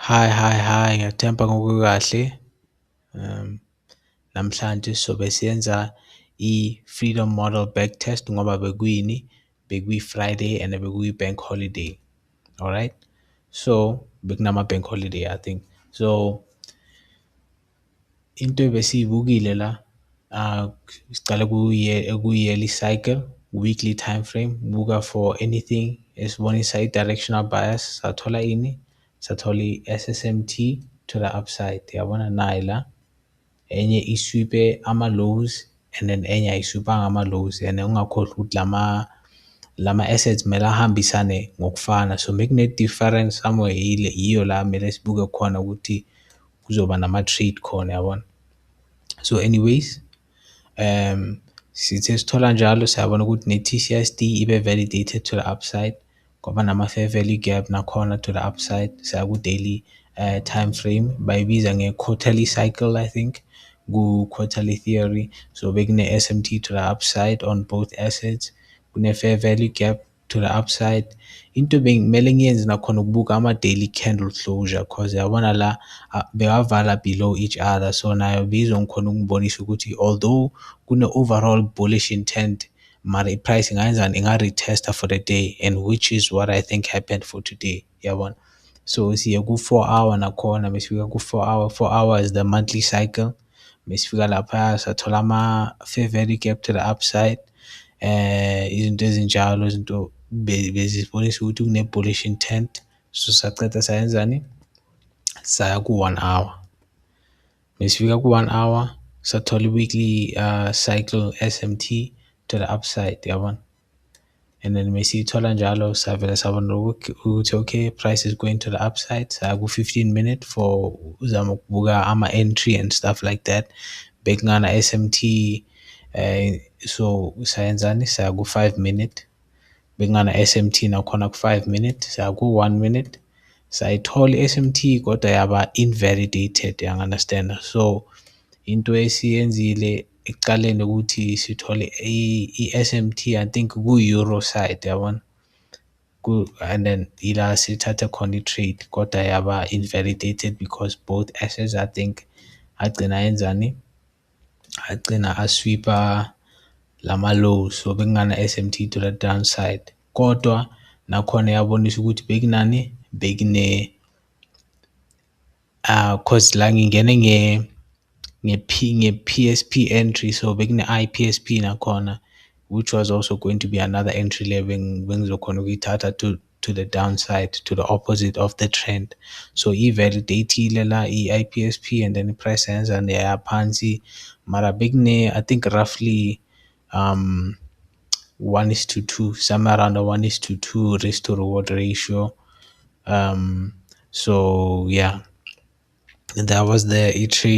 Hi, ngiyathemba ngokukahle. Um, Namhlanje sobe siyenza i-Freedom Model Backtest ngoba bekuyi-Friday and bekuyi-bank holiday. Alright? So, bekunama-bank holiday, I think. So, into ebesiyibukile la, sicale kuyi-yearly cycle, weekly time frame, buka for anything esibonisa i-directional bias, sathola ini? Sathola i-SSMT to the upside. Yabona nayi la. Enye isweep ama-lows and then enye ayisweepanga ama-lows, and ungakhohlwa ukuthi lama assets kumele ahambisane ngokufana. So mekune-difference somewhere yiyo la kumele sibuke khona ukuthi kuzoba nama-trade khona, yabona. So anyways, sithe sithola njalo siyabona ukuthi ne-TCSD ibe validated to the upside ngoba nama-fair value gap nakhona to the upside. Saya ku-daily time frame, bayibiza nge-quarterly cycle, I think, ku-quarterly theory. So bekune-SMT to the upside on both assets, kune-fair value gap to the upside. Into bekumele ngiyenze nakhona ukubuka ama-daily candle closure cause yabona la bewavala below each other, so nayo bizongikhona ukungibonisa ukuthi although kune-overall bullish intent, mara i-price ingayenzani, inga-retesta for the day, and which is what I think happened for today, yabona. So siye ku-4 hour nakhona, mesifika ku-4 hour, 4 hours the monthly cycle. Mesifika lapha sathola ama-fair value gap to the upside. Izinto ezinjalo, izinto bezibonisa ukuthi kune-bullish intent, so saceda sayenzani, saya ku-1 hour. Mesifika ku-1 hour sathola i-weekly cycle SMT to the upside, yabona. And then mesiyithola njalo savele sabona ukuthi okay, price is going to the upside. Saya ku-15 minute for uzama ukubuka ama-entry and stuff like that. Bekungana SMT, so sayenzani, saya ku-5 minute. Bekungana SMT nakhona ku-5 minute, saya ku-1 minute. Sayithola i-SMT kodwa yaba invalidated, you-understand. So into esiyenzile ekuqaleni ukuthi sithole i-SMT, I think ku-euro side, yabona. And then ila sithatha khona i-trade kodwa yaba invalidated because both assets, I think, agcina yenzani, agcina asweepa lama-low. So bekungana SMT to the downside, kodwa nakhona yabonisa ukuthi bekunani, bekune cause la ngingene nge-PSP entry, so bekune-IPSP nakhona, which was also going to be another entry level bengizokhona ukuyithatha to the downside, to the opposite of the trend. So i-validate la i-IPSP, and then i-price yenzani, yaya phansi, mara bekune, I think, roughly 1:2, somewhere around a 1:2 risk to reward ratio. So yeah, that was the trade.